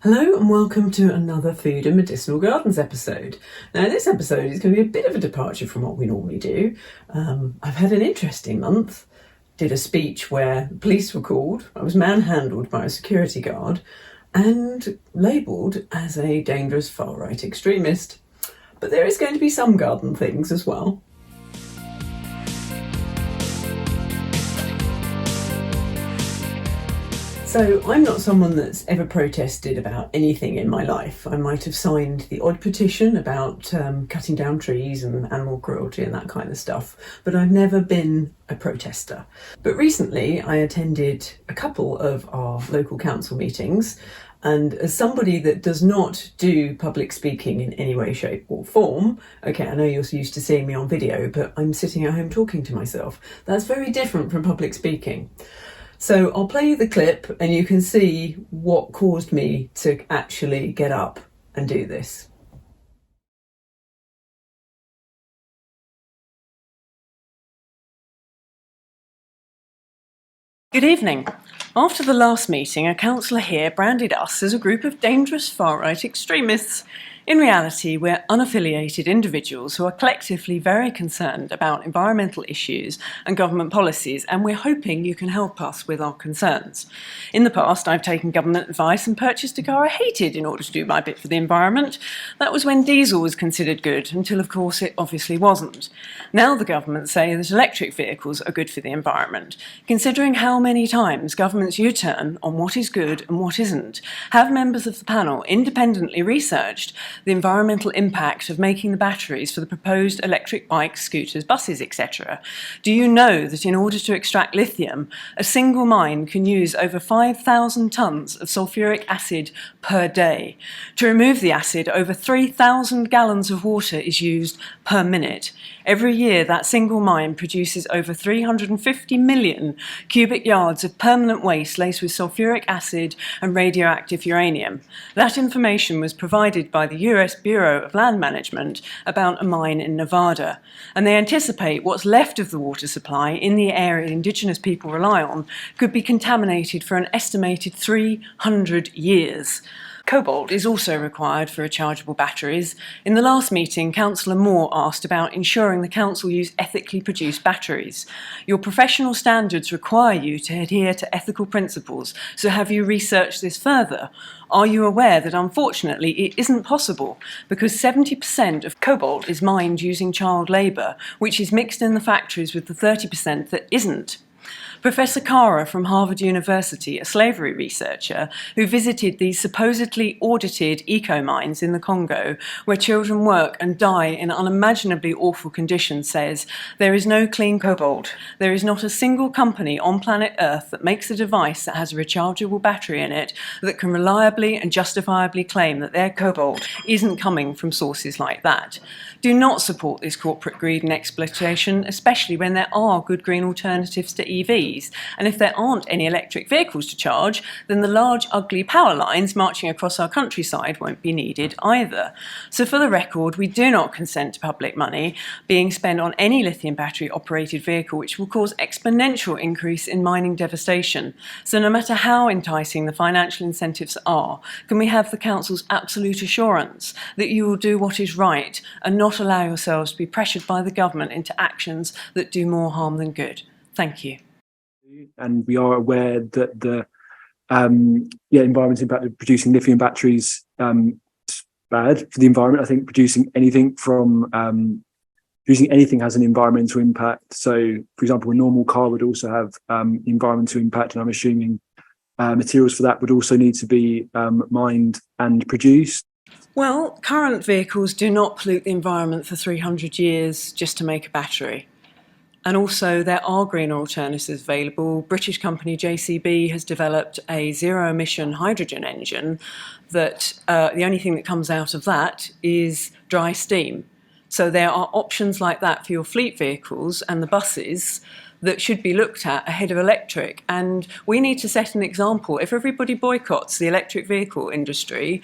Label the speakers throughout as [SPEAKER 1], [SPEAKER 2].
[SPEAKER 1] Hello and welcome to another Food and Medicinal Gardens episode. Now this episode is going to be a bit of a departure from what we normally do. I've had an interesting month. Did a speech where the police were called. I was manhandled by a security guard and labelled as a dangerous far-right extremist. But there is going to be some garden things as well. So I'm not someone that's ever protested about anything in my life. I might have signed the odd petition about cutting down trees and animal cruelty and that kind of stuff, but I've never been a protester. But recently I attended a couple of our local council meetings, and as somebody that does not do public speaking in any way, shape or form, okay, I know you're used to seeing me on video, but I'm sitting at home talking to myself. That's very different from public speaking. So I'll play you the clip and you can see what caused me to actually get up and do this. Good evening. After the last meeting, a councillor here branded us as a group of dangerous far-right extremists. In reality, we're unaffiliated individuals who are collectively very concerned about environmental issues and government policies, and we're hoping you can help us with our concerns. In the past, I've taken government advice and purchased a car I hated in order to do my bit for the environment. That was when diesel was considered good, until of course it obviously wasn't. Now the government say that electric vehicles are good for the environment. Considering how many times governments U-turn on what is good and what isn't, have members of the panel independently researched the environmental impact of making the batteries for the proposed electric bikes, scooters, buses, etc. Do you know that in order to extract lithium, a single mine can use over 5,000 tonnes of sulfuric acid per day? To remove the acid, over 3,000 gallons of water is used per minute. Every year, that single mine produces over 350 million cubic yards of permanent waste laced with sulfuric acid and radioactive uranium. That information was provided by the US Bureau of Land Management about a mine in Nevada, and they anticipate what's left of the water supply in the area Indigenous people rely on could be contaminated for an estimated 300 years. Cobalt is also required for rechargeable batteries. In the last meeting, Councillor Moore asked about ensuring the council use ethically produced batteries. Your professional standards require you to adhere to ethical principles, so have you researched this further? Are you aware that unfortunately it isn't possible because 70% of cobalt is mined using child labour, which is mixed in the factories with the 30% that isn't? Professor Kara from Harvard University, a slavery researcher who visited these supposedly audited eco-mines in the Congo, where children work and die in unimaginably awful conditions, says, "There is no clean cobalt. There is not a single company on planet Earth that makes a device that has a rechargeable battery in it that can reliably and justifiably claim that their cobalt isn't coming from sources like that." Do not support this corporate greed and exploitation, especially when there are good green alternatives to EVs. And if there aren't any electric vehicles to charge, then the large, ugly power lines marching across our countryside won't be needed either. So for the record, we do not consent to public money being spent on any lithium battery operated vehicle, which will cause exponential increase in mining devastation. So no matter how enticing the financial incentives are, can we have the council's absolute assurance that you will do what is right and not allow yourselves to be pressured by the government into actions that do more harm than good? Thank you.
[SPEAKER 2] And we are aware that the environmental impact of producing lithium batteries is bad for the environment. I think producing anything has an environmental impact. So, for example, a normal car would also have environmental impact, and I'm assuming materials for that would also need to be mined and produced.
[SPEAKER 1] Well, current vehicles do not pollute the environment for 300 years just to make a battery. And also there are greener alternatives available. British company JCB has developed a zero-emission hydrogen engine that the only thing that comes out of that is dry steam. So there are options like that for your fleet vehicles and the buses that should be looked at ahead of electric. And we need to set an example. If everybody boycotts the electric vehicle industry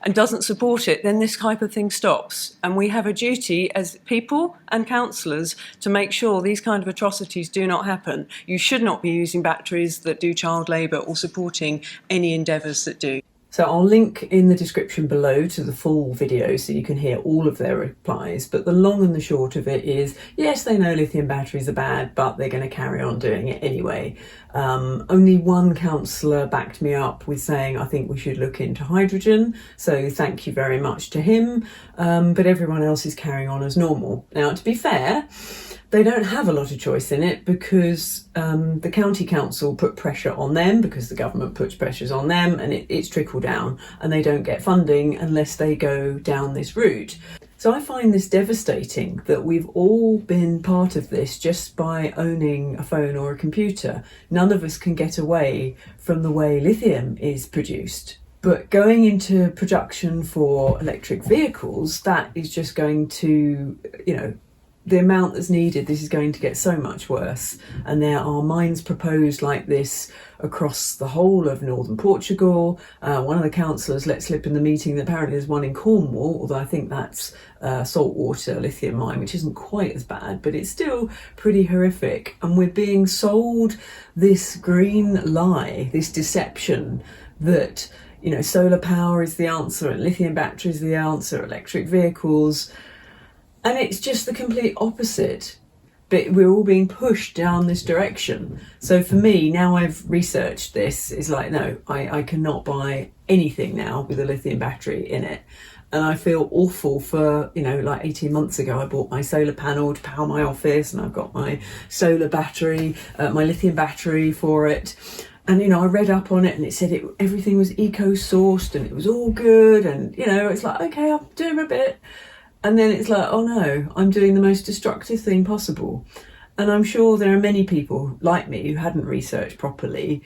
[SPEAKER 1] and doesn't support it, then this type of thing stops. And we have a duty as people and councillors to make sure these kind of atrocities do not happen. You should not be using batteries that do child labour or supporting any endeavours that do. So I'll link in the description below to the full video so you can hear all of their replies. But the long and the short of it is, yes, they know lithium batteries are bad, but they're going to carry on doing it anyway. Only one councillor backed me up with saying, I think we should look into hydrogen. So thank you very much to him. But everyone else is carrying on as normal. Now, to be fair, they don't have a lot of choice in it because the county council put pressure on them because the government puts pressures on them, and it's trickled down, and they don't get funding unless they go down this route. So I find this devastating that we've all been part of this just by owning a phone or a computer. None of us can get away from the way lithium is produced. But going into production for electric vehicles, that is just going to, the amount that's needed, this is going to get so much worse. And there are mines proposed like this across the whole of northern Portugal. One of the councillors let slip in the meeting that apparently there's one in Cornwall, although I think that's a saltwater lithium mine, which isn't quite as bad, but it's still pretty horrific. And we're being sold this green lie, this deception that, solar power is the answer and lithium batteries are the answer, electric vehicles. And it's just the complete opposite. But we're all being pushed down this direction. So for me, now I've researched this, it's like, no, I cannot buy anything now with a lithium battery in it. And I feel awful for, like 18 months ago, I bought my solar panel to power my office, and I've got my solar battery, my lithium battery for it. And, I read up on it and it said everything was eco-sourced and it was all good. And, it's like, okay, I'm doing a bit. And then it's like, oh no, I'm doing the most destructive thing possible. And I'm sure there are many people like me who hadn't researched properly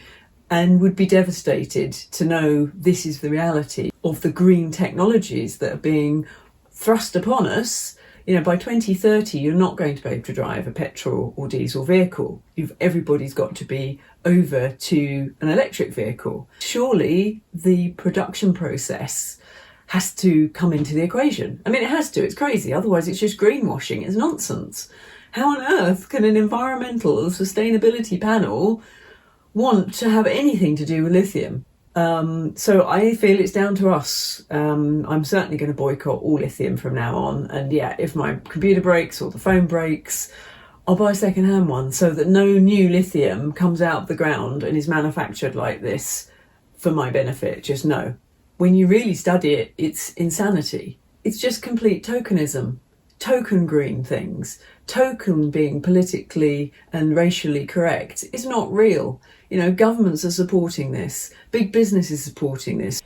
[SPEAKER 1] and would be devastated to know this is the reality of the green technologies that are being thrust upon us. By 2030, you're not going to be able to drive a petrol or diesel vehicle. Everybody's got to be over to an electric vehicle. Surely the production process has to come into the equation. I mean, it has to, it's crazy. Otherwise, it's just greenwashing, it's nonsense. How on earth can an environmental sustainability panel want to have anything to do with lithium? So I feel it's down to us. I'm certainly going to boycott all lithium from now on. And yeah, if my computer breaks or the phone breaks, I'll buy a second-hand one so that no new lithium comes out of the ground and is manufactured like this for my benefit. Just no. When you really study it, it's insanity. It's just complete tokenism. Token green things. Token being politically and racially correct is not real. Governments are supporting this. Big business is supporting this.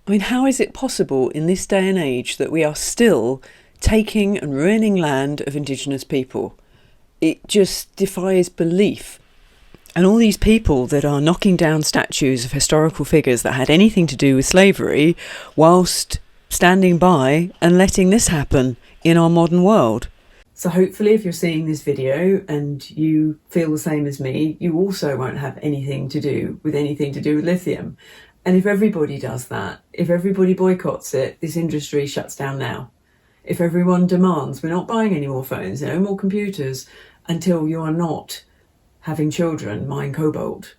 [SPEAKER 1] I mean, how is it possible in this day and age that we are still taking and ruining land of Indigenous people? It just defies belief. And all these people that are knocking down statues of historical figures that had anything to do with slavery whilst standing by and letting this happen in our modern world. So hopefully if you're seeing this video and you feel the same as me, you also won't have anything to do with lithium. And if everybody does that, if everybody boycotts it, this industry shuts down now. If everyone demands, we're not buying any more phones, no more computers, until you are not having children mine cobalt.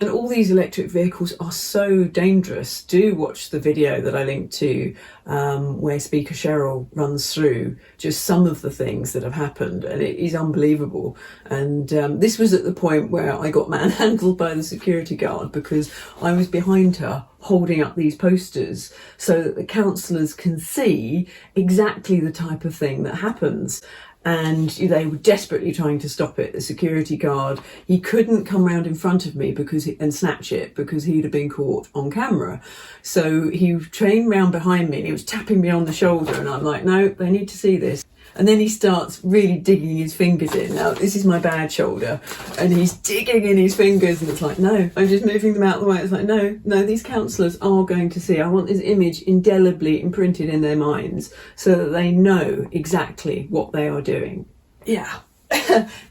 [SPEAKER 1] And all these electric vehicles are so dangerous. Do watch the video that I linked to where Speaker Cheryl runs through just some of the things that have happened, and it is unbelievable. And this was at the point where I got manhandled by the security guard because I was behind her holding up these posters so that the councillors can see exactly the type of thing that happens. And they were desperately trying to stop it. The security guard, he couldn't come round in front of me and snatch it because he'd have been caught on camera. So he came round behind me and he was tapping me on the shoulder, and I'm like, no, they need to see this. And then he starts really digging his fingers in. Now, this is my bad shoulder. And he's digging in his fingers, and it's like, no, I'm just moving them out of the way. It's like, no, these councillors are going to see. I want this image indelibly imprinted in their minds so that they know exactly what they are doing. Yeah.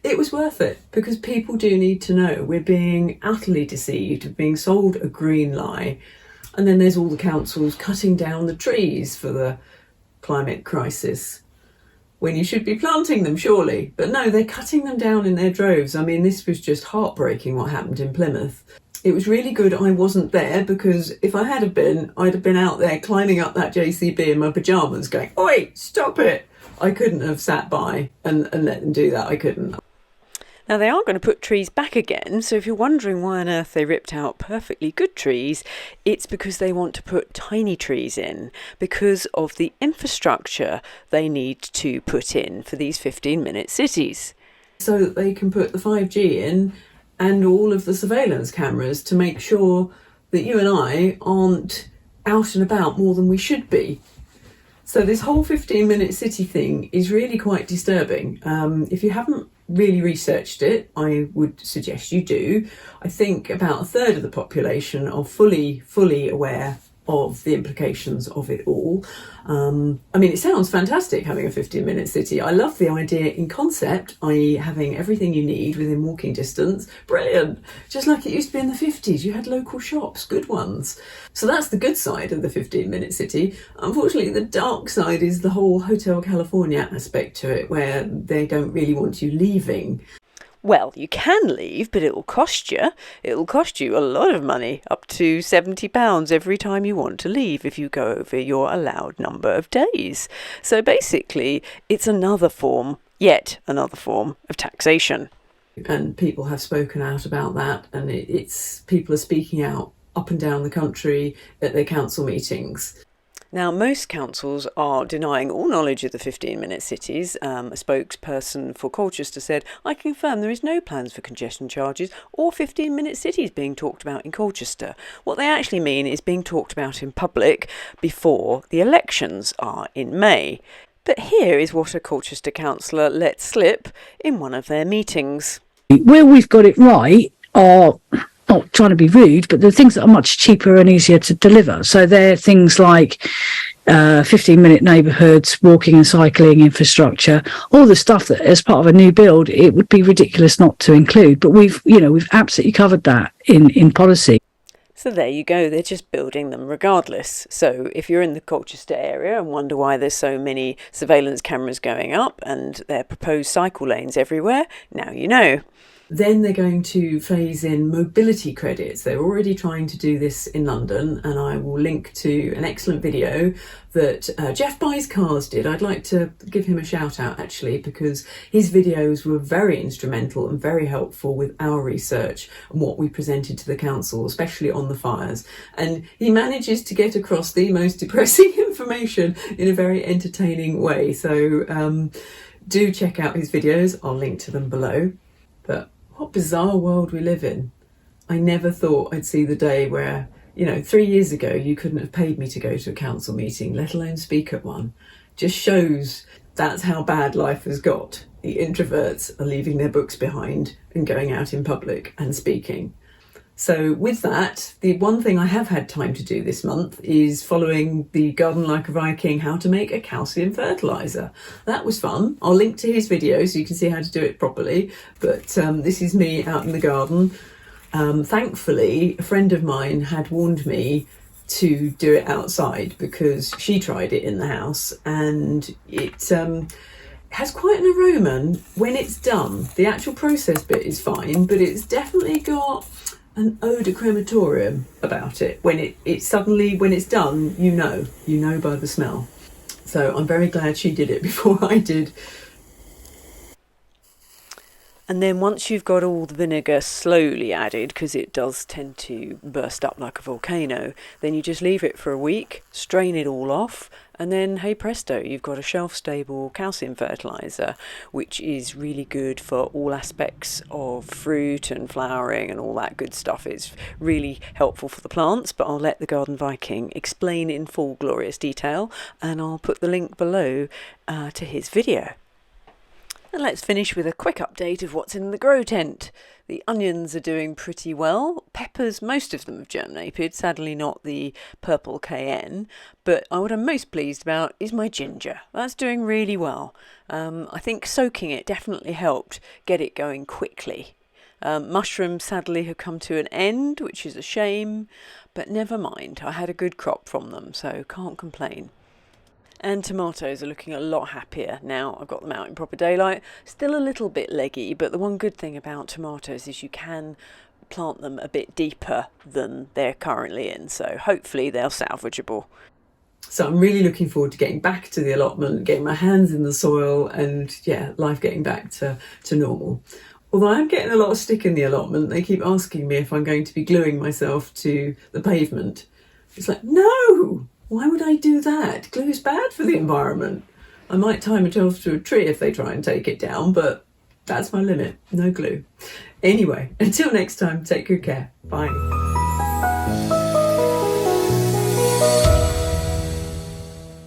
[SPEAKER 1] It was worth it because people do need to know. We're being utterly deceived, being sold a green lie. And then there's all the councils cutting down the trees for the climate crisis, when you should be planting them, surely. But no, they're cutting them down in their droves. I mean, this was just heartbreaking what happened in Plymouth. It was really good I wasn't there, because if I had have been, I'd have been out there climbing up that JCB in my pyjamas going, "Oi, stop it!" I couldn't have sat by and let them do that. I couldn't.
[SPEAKER 3] Now, they are going to put trees back again, so if you're wondering why on earth they ripped out perfectly good trees, it's because they want to put tiny trees in because of the infrastructure they need to put in for these 15-minute cities.
[SPEAKER 1] So that they can put the 5G in and all of the surveillance cameras to make sure that you and I aren't out and about more than we should be. So this whole 15-minute city thing is really quite disturbing. If you haven't really researched it, I would suggest you do. I think about a third of the population are fully aware of the implications of it all. I mean, it sounds fantastic having a 15-minute city. I love the idea in concept, i.e. having everything you need within walking distance. Brilliant. Just like it used to be in the 50s. You had local shops, good ones. So that's the good side of the 15-minute city. Unfortunately, the dark side is the whole Hotel California aspect to it, where they don't really want you leaving.
[SPEAKER 3] Well, you can leave, but it'll cost you. It'll cost you a lot of money, up to £70 every time you want to leave if you go over your allowed number of days. So basically, it's yet another form of taxation.
[SPEAKER 1] And people have spoken out about that, and it's people are speaking out up and down the country at their council meetings.
[SPEAKER 3] Now, most councils are denying all knowledge of the 15-minute cities. A spokesperson for Colchester said, "I confirm there is no plans for congestion charges or 15-minute cities being talked about in Colchester. What they actually mean is being talked about in public before the elections are in May." But here is what a Colchester councillor let slip in one of their meetings.
[SPEAKER 4] Where we've got it right are, not trying to be rude, but the things that are much cheaper and easier to deliver. So they're things like 15-minute neighbourhoods, walking and cycling infrastructure, all the stuff that as part of a new build, it would be ridiculous not to include. But we've absolutely covered that in policy.
[SPEAKER 3] So there you go, they're just building them regardless. So if you're in the Colchester area and wonder why there's so many surveillance cameras going up and there are proposed cycle lanes everywhere, now you know.
[SPEAKER 1] Then they're going to phase in mobility credits. They're already trying to do this in London, and I will link to an excellent video that GeoffBuysCars did. I'd like to give him a shout out actually, because his videos were very instrumental and very helpful with our research and what we presented to the council, especially on the fires. And he manages to get across the most depressing information in a very entertaining way. So do check out his videos. I'll link to them below. But what bizarre world we live in. I never thought I'd see the day where, 3 years ago you couldn't have paid me to go to a council meeting, let alone speak at one. Just shows that's how bad life has got. The introverts are leaving their books behind and going out in public and speaking. So with that, the one thing I have had time to do this month is following the Garden Like a Viking, how to make a calcium fertilizer. That was fun. I'll link to his video so you can see how to do it properly. But this is me out in the garden. Thankfully, a friend of mine had warned me to do it outside because she tried it in the house, and it has quite an aroma when it's done. The actual process bit is fine, but it's definitely got an eau de crematorium about it. When it's done, you know by the smell. So I'm very glad she did it before I did.
[SPEAKER 3] And then once you've got all the vinegar slowly added, because it does tend to burst up like a volcano, then you just leave it for a week, strain it all off, and then hey presto, you've got a shelf-stable calcium fertilizer, which is really good for all aspects of fruit and flowering and all that good stuff. It's really helpful for the plants, but I'll let the Garden Viking explain in full glorious detail, and I'll put the link below to his video. And let's finish with a quick update of what's in the grow tent. The onions are doing pretty well. Peppers, most of them have germinated, sadly not the purple cayenne. But what I'm most pleased about is my ginger. That's doing really well. I think soaking it definitely helped get it going quickly. Mushrooms sadly have come to an end, which is a shame, but never mind. I had a good crop from them, so can't complain. And tomatoes are looking a lot happier now I've got them out in proper daylight. Still a little bit leggy, but the one good thing about tomatoes is you can plant them a bit deeper than they're currently in. So hopefully they're salvageable.
[SPEAKER 1] So I'm really looking forward to getting back to the allotment, getting my hands in the soil, and life getting back to normal. Although I'm getting a lot of stick in the allotment, they keep asking me if I'm going to be gluing myself to the pavement. It's like, no, why would I do that? Glue is bad for the environment. I might tie myself to a tree if they try and take it down, but that's my limit. No glue. Anyway, until next time, take good care. Bye.